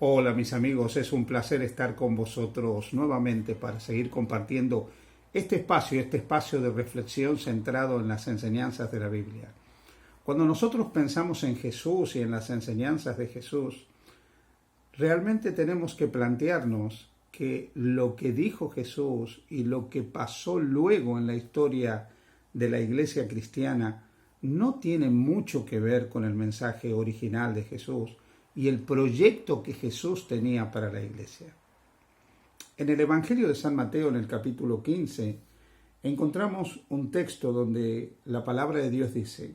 Hola mis amigos, es un placer estar con vosotros nuevamente para seguir compartiendo este espacio de reflexión centrado en las enseñanzas de la Biblia. Cuando nosotros pensamos en Jesús y en las enseñanzas de Jesús, realmente tenemos que plantearnos que lo que dijo Jesús y lo que pasó luego en la historia de la iglesia cristiana no tiene mucho que ver con el mensaje original de Jesús y el proyecto que Jesús tenía para la iglesia. En el Evangelio de San Mateo, en el capítulo 15, encontramos un texto donde la palabra de Dios dice,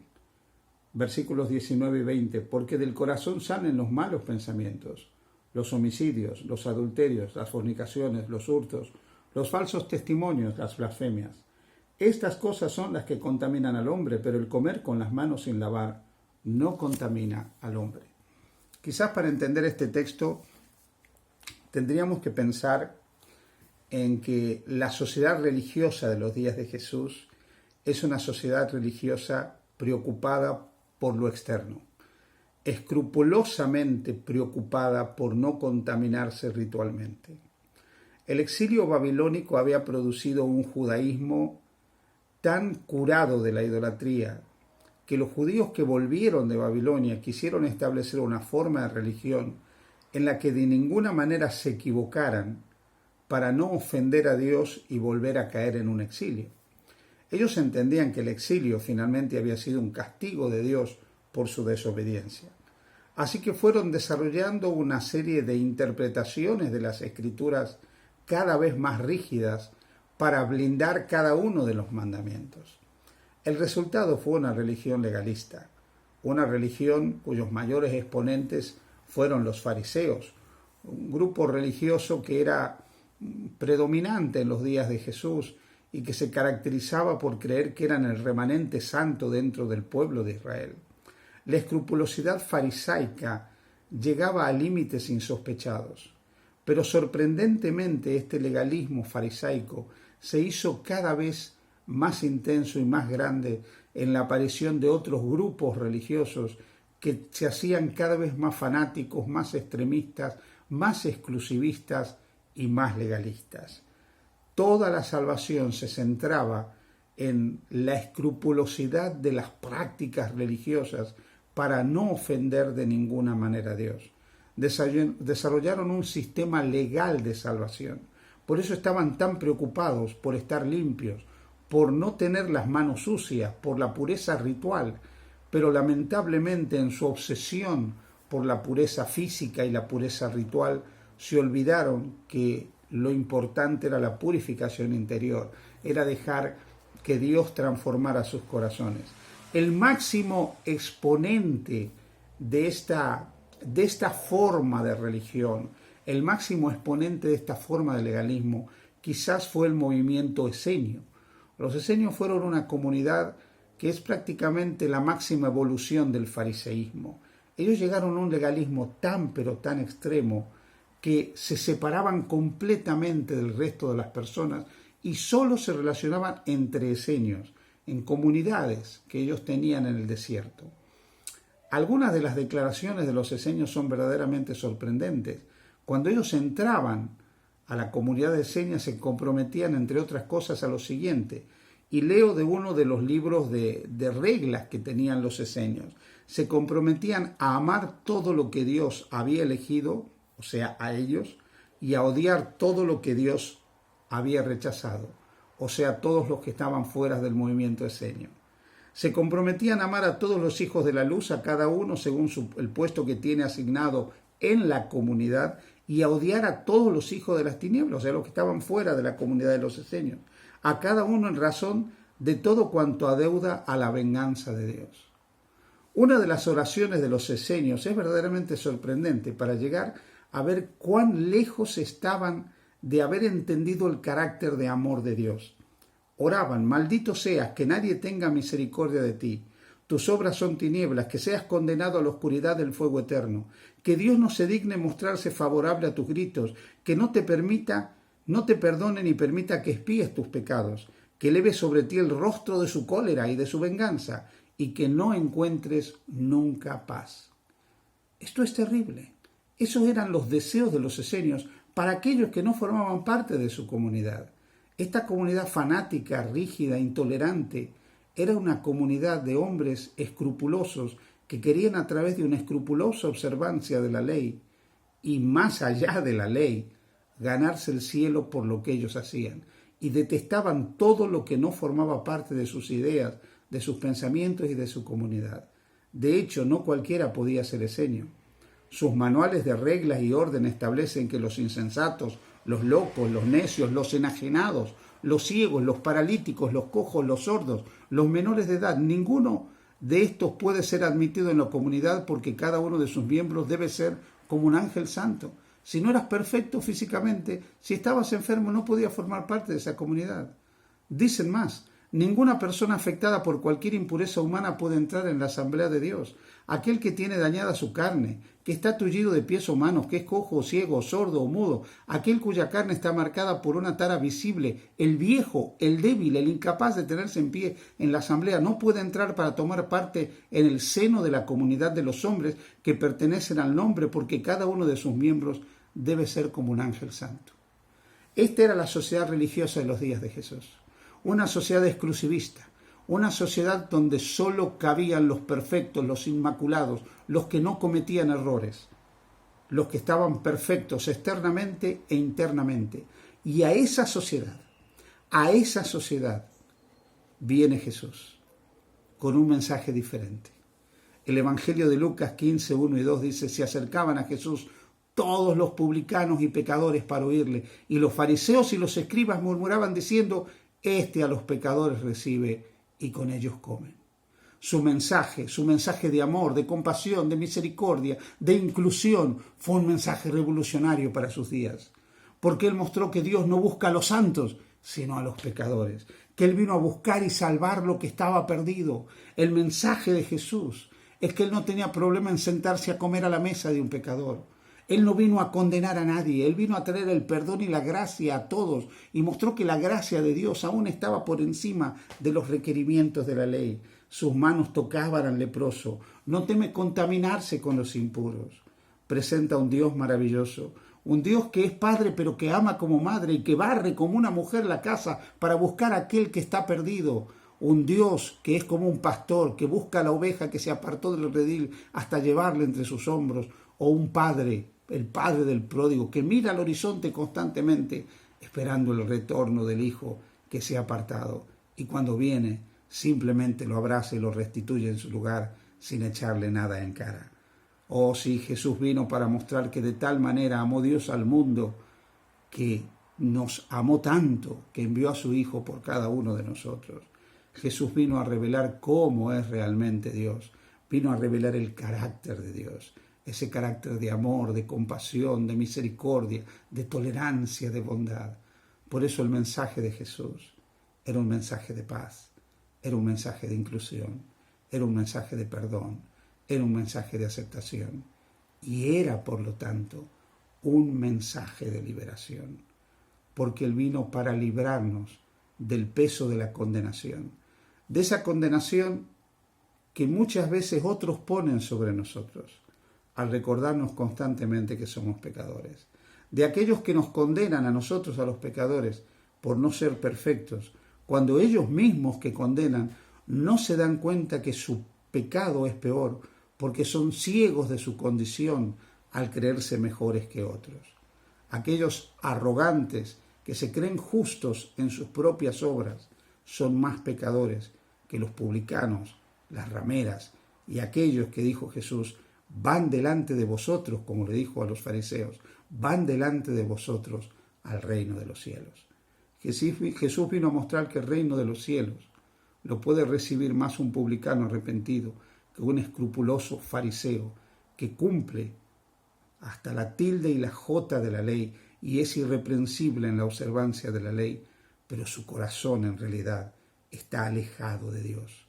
versículos 19 y 20, porque del corazón salen los malos pensamientos, los homicidios, los adulterios, las fornicaciones, los hurtos, los falsos testimonios, las blasfemias. Estas cosas son las que contaminan al hombre, pero el comer con las manos sin lavar no contamina al hombre. Quizás para entender este texto tendríamos que pensar en que la sociedad religiosa de los días de Jesús es una sociedad religiosa preocupada por lo externo, escrupulosamente preocupada por no contaminarse ritualmente. El exilio babilónico había producido un judaísmo tan curado de la idolatría que los judíos que volvieron de Babilonia quisieron establecer una forma de religión en la que de ninguna manera se equivocaran para no ofender a Dios y volver a caer en un exilio. Ellos entendían que el exilio finalmente había sido un castigo de Dios por su desobediencia. Así que fueron desarrollando una serie de interpretaciones de las Escrituras cada vez más rígidas para blindar cada uno de los mandamientos. El resultado fue una religión legalista, una religión cuyos mayores exponentes fueron los fariseos, un grupo religioso que era predominante en los días de Jesús y que se caracterizaba por creer que eran el remanente santo dentro del pueblo de Israel. La escrupulosidad farisaica llegaba a límites insospechados, pero sorprendentemente este legalismo farisaico se hizo cada vez más intenso y más grande en la aparición de otros grupos religiosos que se hacían cada vez más fanáticos, más extremistas, más exclusivistas y más legalistas. Toda la salvación se centraba en la escrupulosidad de las prácticas religiosas para no ofender de ninguna manera a Dios. Desarrollaron un sistema legal de salvación. Por eso estaban tan preocupados por estar limpios, por no tener las manos sucias, por la pureza ritual, pero lamentablemente en su obsesión por la pureza física y la pureza ritual, se olvidaron que lo importante era la purificación interior, era dejar que Dios transformara sus corazones. El máximo exponente de esta forma de religión, el máximo exponente de esta forma de legalismo, quizás fue el movimiento esenio. Los esenios fueron una comunidad que es prácticamente la máxima evolución del fariseísmo. Ellos llegaron a un legalismo tan pero tan extremo que se separaban completamente del resto de las personas y solo se relacionaban entre esenios, en comunidades que ellos tenían en el desierto. Algunas de las declaraciones de los esenios son verdaderamente sorprendentes. Cuando ellos entraban a la comunidad de esenios se comprometían, entre otras cosas, a lo siguiente. Y leo de uno de los libros de reglas que tenían los esenios. Se comprometían a amar todo lo que Dios había elegido, o sea, a ellos, y a odiar todo lo que Dios había rechazado, o sea, todos los que estaban fuera del movimiento esenio. Se comprometían a amar a todos los hijos de la luz, a cada uno según el puesto que tiene asignado en la comunidad, y a odiar a todos los hijos de las tinieblas, o sea, los que estaban fuera de la comunidad de los esenios, a cada uno en razón de todo cuanto adeuda a la venganza de Dios. Una de las oraciones de los esenios es verdaderamente sorprendente para llegar a ver cuán lejos estaban de haber entendido el carácter de amor de Dios. Oraban: maldito seas, que nadie tenga misericordia de ti. Tus obras son tinieblas, que seas condenado a la oscuridad del fuego eterno. Que Dios no se digne mostrarse favorable a tus gritos, que no te perdone ni permita que espíes tus pecados, que eleve sobre ti el rostro de su cólera y de su venganza, y que no encuentres nunca paz. Esto es terrible. Esos eran los deseos de los esenios para aquellos que no formaban parte de su comunidad. Esta comunidad fanática, rígida, intolerante, era una comunidad de hombres escrupulosos que querían, a través de una escrupulosa observancia de la ley y más allá de la ley, ganarse el cielo por lo que ellos hacían, y detestaban todo lo que no formaba parte de sus ideas, de sus pensamientos y de su comunidad. De hecho, no cualquiera podía ser esenio. Sus manuales de reglas y orden establecen que los insensatos, los locos, los necios, los enajenados, los ciegos, los paralíticos, los cojos, los sordos, los menores de edad, ninguno de estos puede ser admitido en la comunidad, porque cada uno de sus miembros debe ser como un ángel santo. Si no eras perfecto físicamente, si estabas enfermo, no podías formar parte de esa comunidad. Dicen más, ninguna persona afectada por cualquier impureza humana puede entrar en la asamblea de Dios. Aquel que tiene dañada su carne, que está tullido de pies o manos, que es cojo o ciego, sordo o mudo, aquel cuya carne está marcada por una tara visible, el viejo, el débil, el incapaz de tenerse en pie en la asamblea, no puede entrar para tomar parte en el seno de la comunidad de los hombres que pertenecen al nombre, porque cada uno de sus miembros debe ser como un ángel santo. Esta era la sociedad religiosa de los días de Jesús. Una sociedad exclusivista, una sociedad donde solo cabían los perfectos, los inmaculados, los que no cometían errores, los que estaban perfectos externamente e internamente. Y a esa sociedad viene Jesús con un mensaje diferente. El Evangelio de Lucas 15, 1 y 2 dice: se acercaban a Jesús todos los publicanos y pecadores para oírle, y los fariseos y los escribas murmuraban diciendo: este a los pecadores recibe y con ellos comen. Su mensaje de amor, de compasión, de misericordia, de inclusión, fue un mensaje revolucionario para sus días, porque Él mostró que Dios no busca a los santos, sino a los pecadores, que Él vino a buscar y salvar lo que estaba perdido. El mensaje de Jesús es que Él no tenía problema en sentarse a comer a la mesa de un pecador. Él no vino a condenar a nadie, Él vino a traer el perdón y la gracia a todos, y mostró que la gracia de Dios aún estaba por encima de los requerimientos de la ley. Sus manos tocaban al leproso, no teme contaminarse con los impuros. Presenta un Dios maravilloso, un Dios que es padre pero que ama como madre y que barre como una mujer la casa para buscar a aquel que está perdido. Un Dios que es como un pastor que busca a la oveja que se apartó del redil hasta llevarla entre sus hombros. O un padre, el padre del pródigo, que mira al horizonte constantemente esperando el retorno del hijo que se ha apartado, y cuando viene simplemente lo abraza y lo restituye en su lugar sin echarle nada en cara. Oh sí, Jesús vino para mostrar que de tal manera amó Dios al mundo, que nos amó tanto, que envió a su Hijo por cada uno de nosotros. Jesús vino a revelar cómo es realmente Dios, vino a revelar el carácter de Dios, ese carácter de amor, de compasión, de misericordia, de tolerancia, de bondad. Por eso el mensaje de Jesús era un mensaje de paz, era un mensaje de inclusión, era un mensaje de perdón, era un mensaje de aceptación y era, por lo tanto, un mensaje de liberación, porque Él vino para librarnos del peso de la condenación, de esa condenación que muchas veces otros ponen sobre nosotros, al recordarnos constantemente que somos pecadores, de aquellos que nos condenan a nosotros, a los pecadores, por no ser perfectos, cuando ellos mismos que condenan no se dan cuenta que su pecado es peor, porque son ciegos de su condición al creerse mejores que otros. Aquellos arrogantes que se creen justos en sus propias obras son más pecadores que los publicanos, las rameras y aquellos que, dijo Jesús, van delante de vosotros, como le dijo a los fariseos, van delante de vosotros al reino de los cielos. Jesús vino a mostrar que el reino de los cielos lo puede recibir más un publicano arrepentido que un escrupuloso fariseo que cumple hasta la tilde y la jota de la ley y es irreprensible en la observancia de la ley, pero su corazón en realidad está alejado de Dios,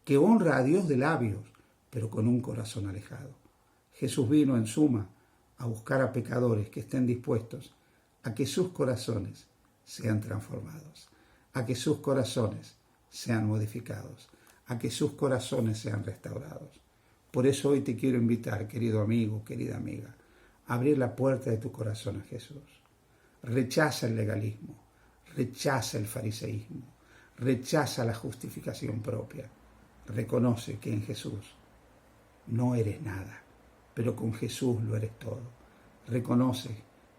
que honra a Dios de labios, pero con un corazón alejado. Jesús vino, en suma, a buscar a pecadores que estén dispuestos a que sus corazones sean transformados, a que sus corazones sean modificados, a que sus corazones sean restaurados. Por eso hoy te quiero invitar, querido amigo, querida amiga, abrir la puerta de tu corazón a Jesús. Rechaza el legalismo, rechaza el fariseísmo, rechaza la justificación propia. Reconoce que en Jesús no eres nada, pero con Jesús lo eres todo. Reconoce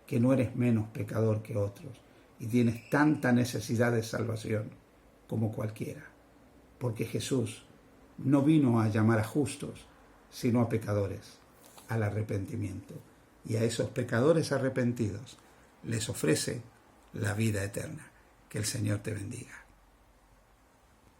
que no eres menos pecador que otros y tienes tanta necesidad de salvación como cualquiera, porque Jesús no vino a llamar a justos, sino a pecadores, al arrepentimiento. Y a esos pecadores arrepentidos les ofrece la vida eterna. Que el Señor te bendiga.